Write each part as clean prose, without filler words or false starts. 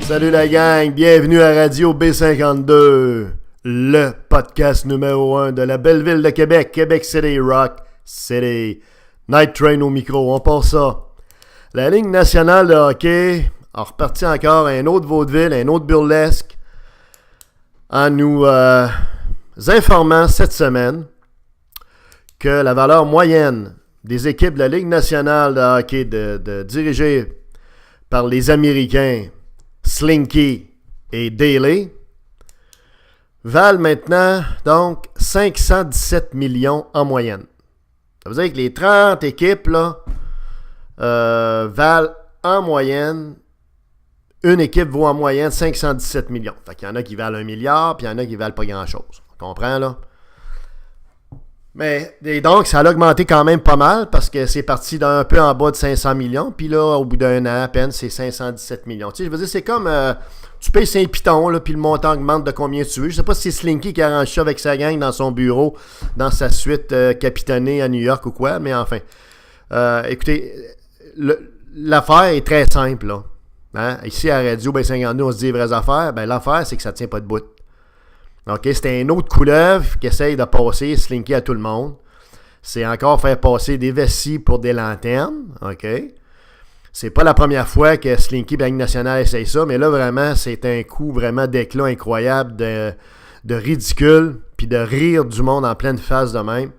Salut la gang, bienvenue à Radio B52, le podcast numéro 1 de la belle ville de Québec, Québec City, Rock City. Night Train au micro, on part ça. La Ligue nationale de hockey a reparti encore un autre vaudeville, un autre burlesque, en nous informant cette semaine que la valeur moyenne des équipes de la Ligue nationale de hockey dirigées par les Américains Slinky et Daly valent maintenant donc 517 millions en moyenne. Ça veut dire que les 30 équipes là, valent en moyenne, une équipe vaut en moyenne 517 millions. Fait qu'il y en a qui valent 1 milliard, puis il y en a qui valent pas grand-chose. On comprend là? Mais et donc, ça a augmenté quand même pas mal parce que c'est parti d'un peu en bas de 500 millions. Puis là, au bout d'un an à peine, c'est 517 millions. Tu sais, je veux dire, c'est comme tu payes 5 pitons, là, puis le montant augmente de combien tu veux. Je sais pas si c'est Slinky qui arrange ça avec sa gang dans son bureau, dans sa suite capitonnée à New York ou quoi. Mais enfin, écoutez, l'affaire est très simple. Là. Hein? Ici à Radio B52, on se dit les vraies affaires. Ben, l'affaire, c'est que ça tient pas de bout. OK, c'est un autre couleuvre qui essaye de passer Slinky à tout le monde. C'est encore faire passer des vessies pour des lanternes. OK? C'est pas la première fois que Slinky et la Ligue nationale essaye ça, mais là, vraiment, c'est un coup vraiment d'éclat incroyable de ridicule, puis de rire du monde en pleine face de même.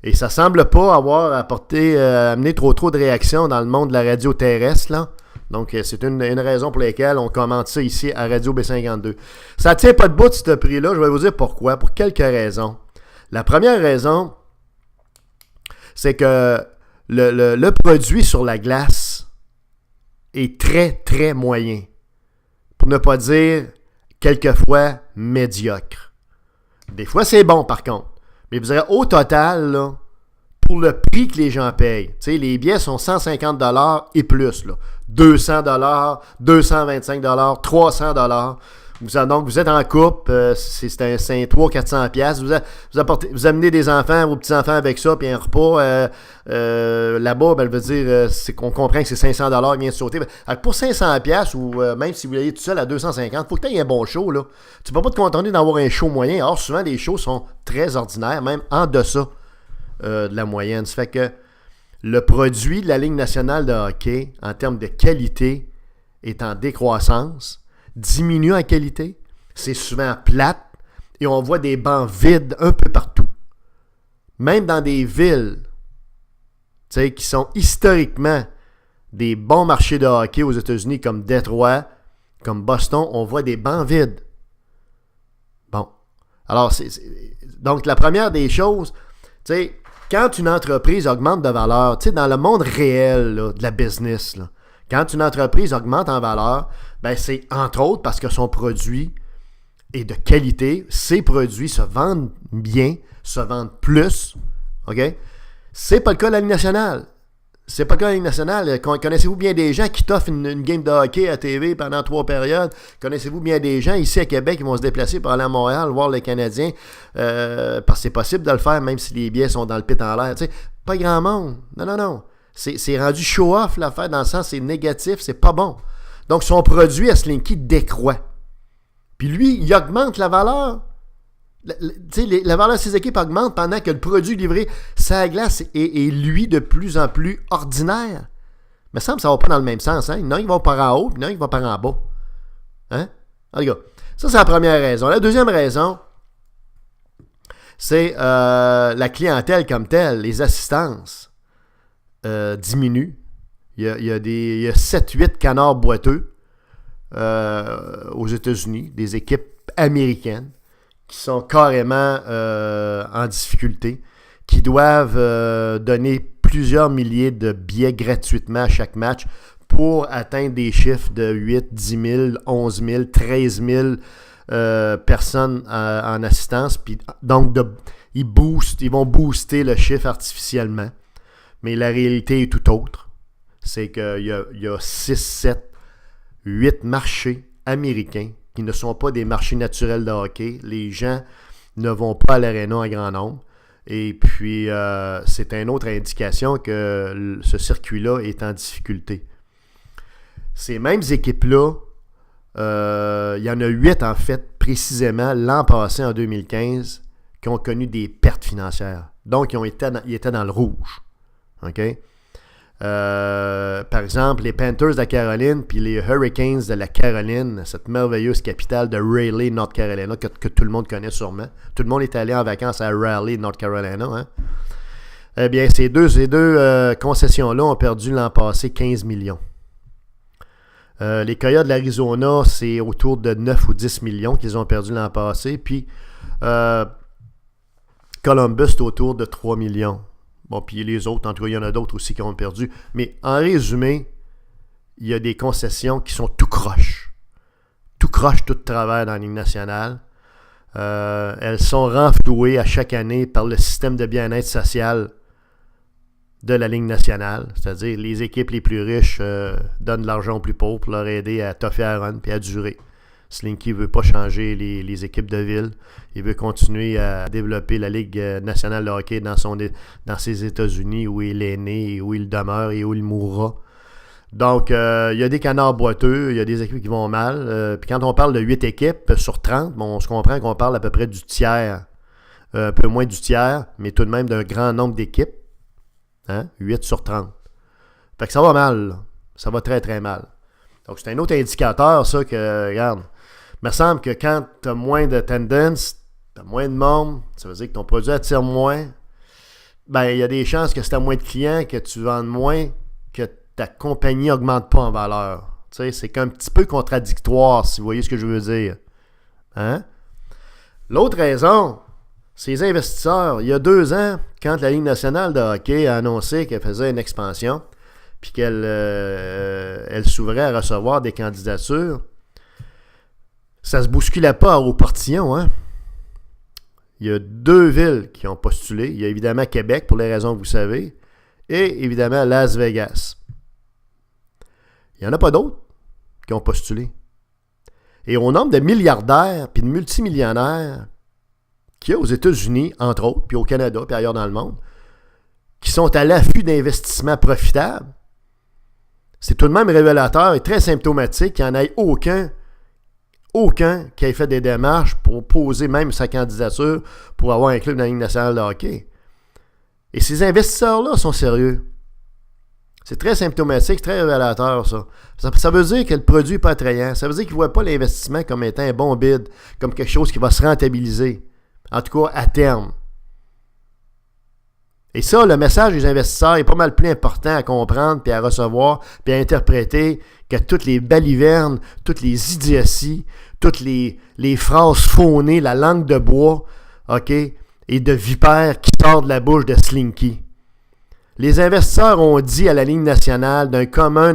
Et ça semble pas avoir amené trop de réactions dans le monde de la radio terrestre, là. Donc, c'est une raison pour laquelle on commente ça ici à Radio B52. Ça ne tient pas de bout de ce prix-là. Je vais vous dire pourquoi. Pour quelques raisons. La première raison, c'est que le produit sur la glace est très, très moyen. Pour ne pas dire, quelquefois, médiocre. Des fois, c'est bon, par contre. Mais vous direz, au total, là, pour le prix que les gens payent. Tu sais, les billets sont 150$ et plus. Là. 200$, 225$, 300$. Donc, vous êtes en couple, c'est 300-400$. Vous amenez des enfants, vos petits-enfants avec ça, puis un repas. Là-bas, ben, veut dire, c'est qu'on comprend que c'est 500$ qui vient de sauter. Alors, pour 500$, ou même si vous l'ayez tout seul à 250$, il faut que tu aies un bon show. Là. Tu ne peux pas te contenter d'avoir un show moyen. Or, souvent, les shows sont très ordinaires, même en deçà de la moyenne. Ça fait que le produit de la Ligue nationale de hockey, en termes de qualité, est en décroissance, diminue en qualité, c'est souvent plate, et on voit des bancs vides un peu partout. Même dans des villes, tu sais, qui sont historiquement des bons marchés de hockey aux États-Unis, comme Détroit, comme Boston, on voit des bancs vides. Bon. Alors, donc, la première des choses, tu sais, quand une entreprise augmente de valeur, tu sais, dans le monde réel là, de la business, là, quand une entreprise augmente en valeur, ben c'est entre autres parce que son produit est de qualité, ses produits se vendent bien, se vendent plus, OK? C'est pas le cas de la Ligue nationale. C'est pas le cas de la Ligue nationale. Connaissez-vous bien des gens qui t'offrent une game de hockey à TV pendant 3 périodes? Connaissez-vous bien des gens ici à Québec qui vont se déplacer pour aller à Montréal voir les Canadiens? Parce que c'est possible de le faire même si les billets sont dans le pit en l'air. Tu sais, pas grand monde. Non. C'est rendu show-off l'affaire dans le sens c'est négatif, c'est pas bon. Donc son produit à Slinky décroît. Puis lui, il augmente la valeur. La valeur de ses équipes augmente pendant que le produit livré sa glace est lui de plus en plus ordinaire. Mais ça me semble que ça va pas dans le même sens. Hein? Non, il va par en haut, puis non, il va par en bas. Hein? Alors, les gars, ça, c'est la première raison. La deuxième raison, c'est la clientèle comme telle, les assistances diminuent. Il y a 7-8 canards boiteux aux États-Unis, des équipes américaines, qui sont carrément en difficulté, qui doivent donner plusieurs milliers de billets gratuitement à chaque match pour atteindre des chiffres de 8, 10 000, 11 000, 13 000 personnes en assistance. Puis, donc, ils vont booster le chiffre artificiellement. Mais la réalité est tout autre. C'est qu'il y a 6, 7, 8 marchés américains qui ne sont pas des marchés naturels de hockey. Les gens ne vont pas à l'aréna en grand nombre. Et puis, c'est une autre indication que ce circuit-là est en difficulté. Ces mêmes équipes-là il y en a 8, en fait, précisément, l'an passé, en 2015, qui ont connu des pertes financières. Donc, ils étaient dans le rouge. OK? Par exemple, les Panthers de la Caroline puis les Hurricanes de la Caroline, cette merveilleuse capitale de Raleigh, North Carolina, que tout le monde connaît sûrement. Tout le monde est allé en vacances à Raleigh, North Carolina. Hein? Eh bien, ces deux concessions-là ont perdu l'an passé 15 millions. Les Coyotes de l'Arizona, c'est autour de 9 ou 10 millions qu'ils ont perdu l'an passé. Puis Columbus, c'est autour de 3 millions. Bon, puis les autres, en tout cas, il y en a d'autres aussi qui ont perdu. Mais en résumé, il y a des concessions qui sont tout croche. Tout croche, tout de travers dans la Ligue nationale. Elles sont renflouées à chaque année par le système de bien-être social de la Ligue nationale. C'est-à-dire, les équipes les plus riches donnent de l'argent aux plus pauvres pour leur aider à toffer à run et à durer. Slinky ne veut pas changer les équipes de ville. Il veut continuer à développer la Ligue nationale de hockey dans ses États-Unis où il est né, où il demeure et où il mourra. Donc, il y a des canards boiteux, il y a des équipes qui vont mal. Puis quand on parle de 8 équipes sur 30, bon, on se comprend qu'on parle à peu près du tiers. Un peu moins du tiers, mais tout de même d'un grand nombre d'équipes. Hein? 8 sur 30. Fait que ça va mal. Là. Ça va très, très mal. Donc, c'est un autre indicateur, ça, que, regarde, il me semble que quand tu as moins de tendance, tu as moins de monde, ça veut dire que ton produit attire moins. Ben, il y a des chances que si tu as moins de clients, que tu vendes moins, que ta compagnie n'augmente pas en valeur. Tu sais, c'est un petit peu contradictoire, si vous voyez ce que je veux dire. Hein? L'autre raison, ces investisseurs, il y a 2 ans, quand la Ligue nationale de hockey a annoncé qu'elle faisait une expansion, puis qu'elle elle s'ouvrait à recevoir des candidatures, ça se bousculait pas au portillon. Hein? Il y a 2 villes qui ont postulé. Il y a évidemment Québec, pour les raisons que vous savez, et évidemment Las Vegas. Il n'y en a pas d'autres qui ont postulé. Et au nombre de milliardaires puis de multimillionnaires qu'il y a aux États-Unis, entre autres, puis au Canada, puis ailleurs dans le monde, qui sont à l'affût d'investissements profitables, c'est tout de même révélateur et très symptomatique qu'il n'y en ait aucun qui ait fait des démarches pour poser même sa candidature pour avoir un club dans la Ligue nationale de hockey. Et ces investisseurs-là sont sérieux. C'est très symptomatique, très révélateur, ça. Ça veut dire que le produit n'est pas attrayant. Ça veut dire qu'ils ne voient pas l'investissement comme étant un bon bid, comme quelque chose qui va se rentabiliser. En tout cas, à terme. Et ça, le message des investisseurs est pas mal plus important à comprendre, puis à recevoir, puis à interpréter que toutes les balivernes, toutes les idioties, toutes les phrases faunées, la langue de bois, OK, et de vipère qui sort de la bouche de Slinky. Les investisseurs ont dit à la Ligue nationale d'un commun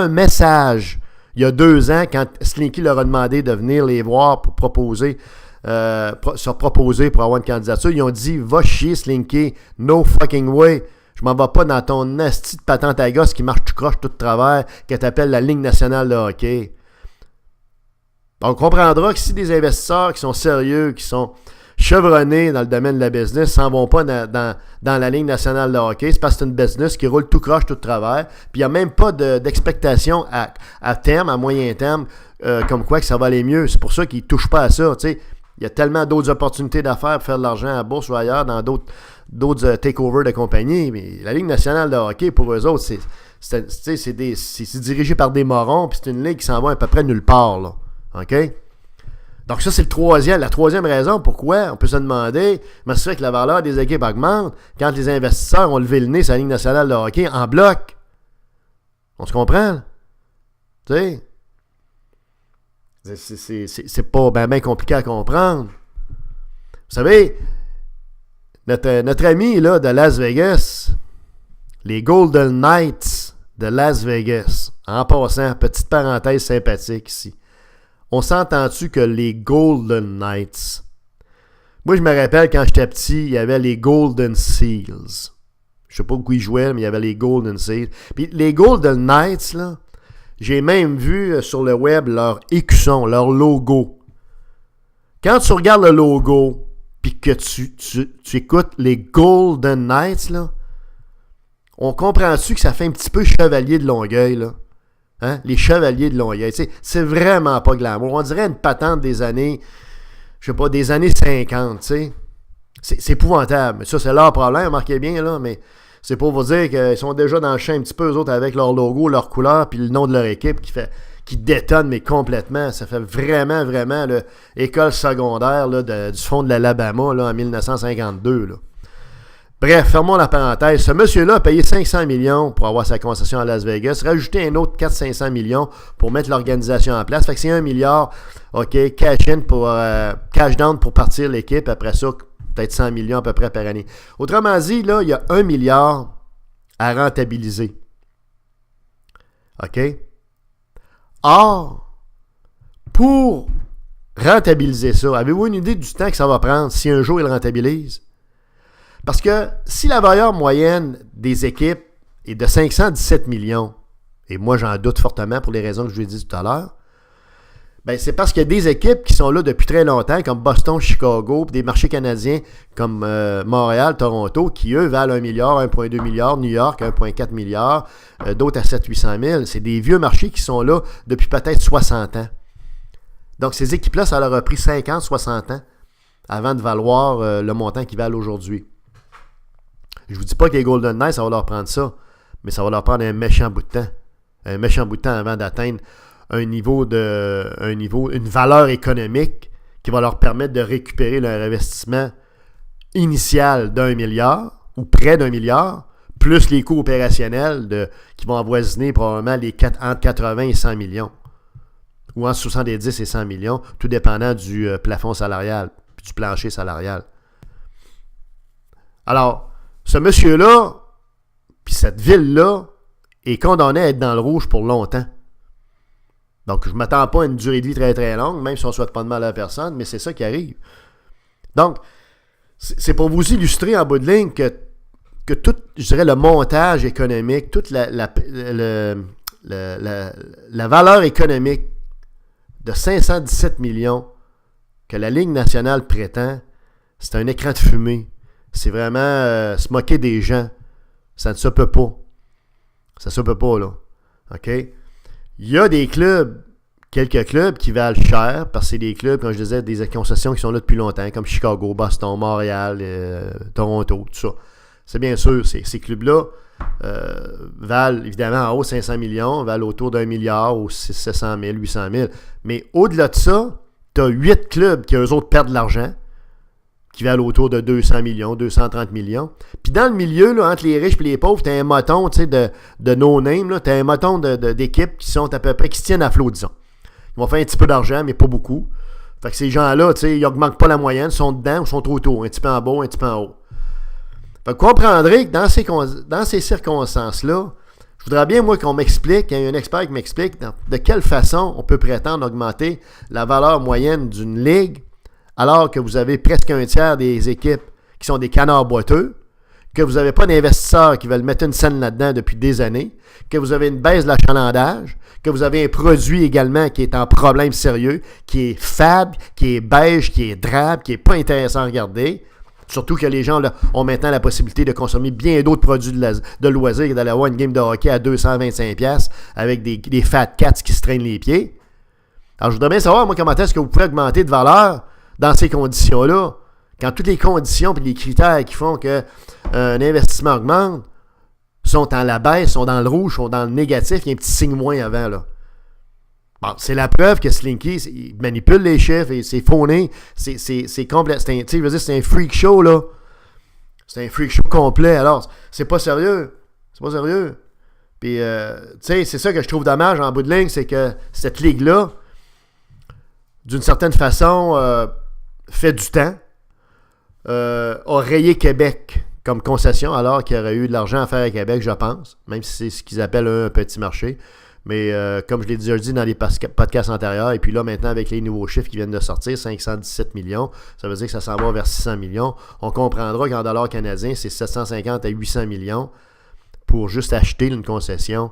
message il y a 2 ans, quand Slinky leur a demandé de venir les voir pour se proposer pour avoir une candidature, ils ont dit « Va chier, Slinky, no fucking way, je m'en vais pas dans ton asti de patente à gosse qui marche tout croche tout de travers, que t'appelles la Ligue nationale de hockey. » On comprendra que si des investisseurs qui sont sérieux, qui sont chevronnés dans le domaine de la business, s'en vont pas dans la Ligue nationale de hockey, c'est parce que c'est une business qui roule tout croche tout de travers, puis il n'y a même pas d'expectation à terme, à moyen terme, comme quoi que ça va aller mieux. C'est pour ça qu'ils ne touchent pas à ça, tu sais. Il y a tellement d'autres opportunités d'affaires pour faire de l'argent à la bourse ou ailleurs, dans d'autres takeovers de compagnie. Mais la Ligue nationale de hockey, pour eux autres, c'est dirigé par des morons, puis c'est une ligue qui s'en va à peu près nulle part, là. OK? Donc ça, c'est la troisième raison pourquoi on peut se demander, mais c'est vrai que la valeur des équipes augmente quand les investisseurs ont levé le nez sur la Ligue nationale de hockey en bloc. On se comprend? Tu sais? C'est pas bien compliqué à comprendre. Vous savez, notre ami là, de Las Vegas, les Golden Knights de Las Vegas, en passant, petite parenthèse sympathique ici. On s'entend-tu que les Golden Knights... Moi, je me rappelle, quand j'étais petit, il y avait les Golden Seals. Je sais pas où ils jouaient, mais il y avait les Golden Seals. Puis les Golden Knights, là, j'ai même vu sur le web leur écusson, leur logo. Quand tu regardes le logo, puis que tu écoutes les Golden Knights, là, on comprend-tu que ça fait un petit peu chevalier de Longueuil, là? Hein? Les Chevaliers de Longueuil. Tu sais, c'est vraiment pas glamour. On dirait une patente des années, je sais pas, des années 50, tu sais. C'est épouvantable. Ça, c'est leur problème, remarquez bien, là, mais c'est pour vous dire qu'ils sont déjà dans le champ un petit peu, eux autres, avec leur logo, leur couleur, puis le nom de leur équipe qui détonne, mais complètement. Ça fait vraiment, vraiment l'école secondaire là, du fond de l'Alabama là, en 1952. Là. Bref, fermons la parenthèse. Ce monsieur-là a payé 500 millions pour avoir sa concession à Las Vegas, rajouté un autre 400-500 millions pour mettre l'organisation en place. Fait que c'est 1 milliard, OK, cash down pour partir l'équipe. Après ça, peut-être 100 millions à peu près par année. Autrement dit, là, il y a 1 milliard à rentabiliser. OK? Or, pour rentabiliser ça, avez-vous une idée du temps que ça va prendre si un jour il rentabilise? Parce que si la valeur moyenne des équipes est de 517 millions, et moi j'en doute fortement pour les raisons que je vous ai dit tout à l'heure, ben c'est parce qu'il y a des équipes qui sont là depuis très longtemps, comme Boston, Chicago, puis des marchés canadiens comme Montréal, Toronto, qui eux valent 1 milliard, 1,2 milliard, New York, 1,4 milliard, d'autres à 700-800 000. C'est des vieux marchés qui sont là depuis peut-être 60 ans. Donc ces équipes-là, ça leur a pris 50-60 ans avant de valoir le montant qu'ils valent aujourd'hui. Je vous dis pas que les Golden Knights, ça va leur prendre ça, mais ça va leur prendre un méchant bout de temps. Un méchant bout de temps avant d'atteindre une valeur économique qui va leur permettre de récupérer leur investissement initial d'1 milliard ou près d'1 milliard, plus les coûts opérationnels qui vont avoisiner probablement entre 80 et 100 millions. Ou entre 70 et 100 millions, tout dépendant du plafond salarial, puis du plancher salarial. Alors, ce monsieur-là, puis cette ville-là, est condamné à être dans le rouge pour longtemps. Donc, je ne m'attends pas à une durée de vie très très longue, même si on ne souhaite pas de mal à la personne, mais c'est ça qui arrive. Donc, c'est pour vous illustrer en bout de ligne que tout, je dirais, le montage économique, toute la valeur économique de 517 millions que la Ligue nationale prétend, c'est un écran de fumée. C'est vraiment se moquer des gens. Ça ne se peut pas. Ça ne se peut pas, là. OK? Il y a des clubs, quelques clubs qui valent cher, parce que c'est des clubs, comme je disais, des concessions qui sont là depuis longtemps, comme Chicago, Boston, Montréal, Toronto, tout ça. C'est bien sûr, ces clubs-là valent évidemment en haut 500 millions, valent autour d'1 milliard ou 700 000, 800 000. Mais au-delà de ça, tu as 8 clubs qui, eux autres, perdent de l'argent, qui valent autour de 200 millions, 230 millions. Puis dans le milieu, là, entre les riches et les pauvres, tu as un moton de no-name, tu as un moton d'équipes qui sont à peu près, qui se tiennent à flot, disons. Ils vont faire un petit peu d'argent, mais pas beaucoup. Fait que ces gens-là, ils n'augmentent pas la moyenne, sont dedans ou sont trop tôt, un petit peu en bas, un petit peu en haut. Fait que vous comprendrez que dans ces circonstances-là, je voudrais bien, moi, qu'on m'explique, qu'il y ait un expert qui m'explique de quelle façon on peut prétendre augmenter la valeur moyenne d'une ligue alors que vous avez presque un tiers des équipes qui sont des canards boiteux, que vous n'avez pas d'investisseurs qui veulent mettre une scène là-dedans depuis des années, que vous avez une baisse de l'achalandage, que vous avez un produit également qui est en problème sérieux, qui est fade, qui est beige, qui est drabe, qui n'est pas intéressant à regarder. Surtout que les gens là, ont maintenant la possibilité de consommer bien d'autres produits de loisirs que d'aller avoir une game de hockey à 225$ avec des fat cats qui se traînent les pieds. Alors, je voudrais bien savoir, moi, comment est-ce que vous pouvez augmenter de valeur dans ces conditions-là, quand toutes les conditions et les critères qui font qu'un investissement augmente sont en la baisse, sont dans le rouge, sont dans le négatif, il y a un petit signe moins avant, là. Bon, c'est la preuve que Slinky, il manipule les chiffres et c'est fauné. C'est complet. C'est un freak show, là. C'est un freak show complet. Alors, c'est pas sérieux. C'est pas sérieux. Puis, c'est ça que je trouve dommage en bout de ligne, c'est que cette ligue-là, d'une certaine façon, fait du temps, a rayé Québec comme concession, alors qu'il y aurait eu de l'argent à faire à Québec, je pense, même si c'est ce qu'ils appellent un petit marché. Mais comme je l'ai déjà dit dans les podcasts antérieurs, et puis là maintenant avec les nouveaux chiffres qui viennent de sortir, 517 millions, ça veut dire que ça s'en va vers 600 millions. On comprendra qu'en dollars canadiens, c'est 750 à 800 millions pour juste acheter une concession.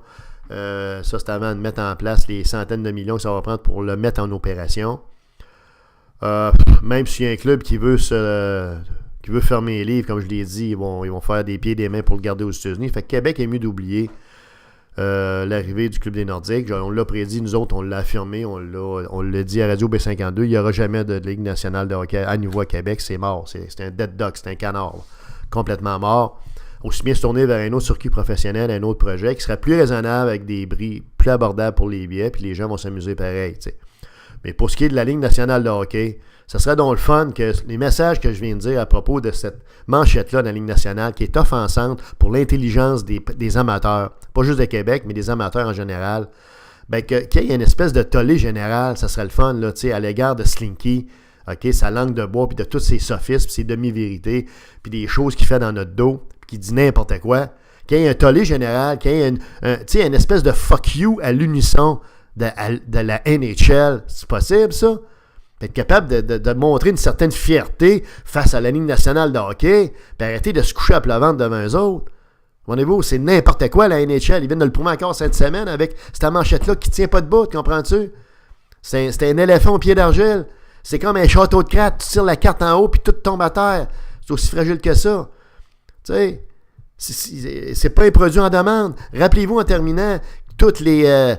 Ça, c'est avant de mettre en place les centaines de millions que ça va prendre pour le mettre en opération. Même s'il y a un club qui veut fermer les livres, comme je l'ai dit, ils vont faire des pieds et des mains pour le garder aux États-Unis. Fait que Québec est mieux d'oublier. l'arrivée du Club des Nordiques. On l'a prédit, nous autres, on l'a affirmé, on l'a dit à Radio B52, il n'y aura jamais de Ligue nationale de hockey à nouveau à Québec, c'est mort. C'est un dead duck, c'est un canard. Là. Complètement mort. Aussi bien se tourner vers un autre circuit professionnel, un autre projet qui serait plus raisonnable avec des prix plus abordables pour les billets, puis les gens vont s'amuser pareil. T'sais. Mais pour ce qui est de la Ligue nationale de hockey, ça serait donc le fun que les messages que je viens de dire à propos de cette manchette-là de la Ligue nationale qui est offensante pour l'intelligence des amateurs, pas juste de Québec, mais des amateurs en général, ben qu'il y ait une espèce de tollé général, ça serait le fun là, à l'égard de Slinky, okay, sa langue de bois, puis de tous ses sophismes, ses demi-vérités, puis des choses qu'il fait dans notre dos, qui dit n'importe quoi, qu'il y ait un tollé général, qu'il y ait une espèce de fuck you à l'unisson de la NHL. C'est possible, ça? Être capable de montrer une certaine fierté face à la Ligue nationale de hockey, puis arrêter de se coucher à plat ventre devant eux autres. Voyez-vous, c'est n'importe quoi, la NHL. Ils viennent de le prouver encore cette semaine avec cette manchette-là qui tient pas debout, comprends-tu? C'est un éléphant au pied d'argile. C'est comme un château de cartes. Tu tires la carte en haut, puis tout tombe à terre. C'est aussi fragile que ça. Tu sais, c'est pas un produit en demande. Rappelez-vous en terminant toutes les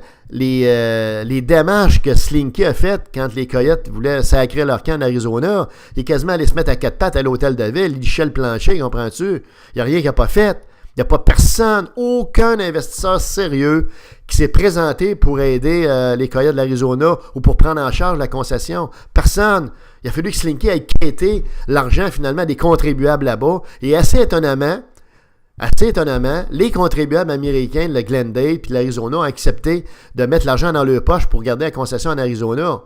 démarches que Slinky a faites quand les Coyotes voulaient sacrer leur camp en Arizona. Il est quasiment allé se mettre à quatre pattes à l'hôtel de ville, il lichait le plancher, comprends-tu? Il n'y a rien qu'il n'a pas fait. Il n'y a pas personne, aucun investisseur sérieux qui s'est présenté pour aider les Coyotes de l'Arizona ou pour prendre en charge la concession. Personne. Il a fallu que Slinky ait quitté l'argent finalement des contribuables là-bas. Et assez étonnamment, les contribuables américains de Glendale et de l'Arizona ont accepté de mettre l'argent dans leur poche pour garder la concession en Arizona.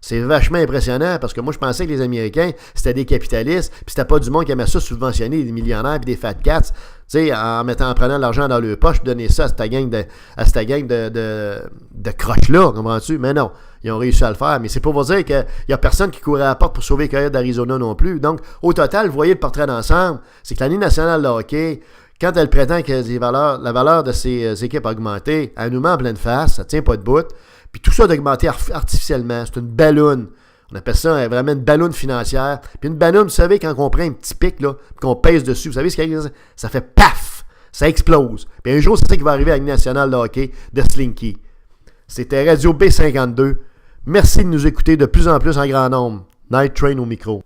C'est vachement impressionnant parce que moi, je pensais que les Américains, c'était des capitalistes, puis c'était pas du monde qui aimait ça subventionner des millionnaires et des fat cats, tu sais, en prenant l'argent dans leur poche, puis donner ça à cette gang de croches-là, comprends-tu? Mais non, ils ont réussi à le faire. Mais c'est pour vous dire qu'il n'y a personne qui courait à la porte pour sauver les Coyotes d'Arizona non plus. Donc, au total, vous voyez le portrait d'ensemble, c'est que la Ligue nationale de hockey, quand elle prétend que la valeur de ses équipes a augmenté, elle nous met en pleine face, ça tient pas de bout. Puis tout ça d'augmenter artificiellement, c'est une balloune. On appelle ça vraiment une balloune financière. Puis une balloune, vous savez, quand on prend un petit pic, là, puis qu'on pèse dessus, vous savez ce qu'il y a? Ça fait paf! Ça explose. Puis un jour, c'est ça qui va arriver à la Ligue nationale de hockey de Slinky. C'était Radio B52. Merci de nous écouter de plus en plus en grand nombre. Night Train au micro.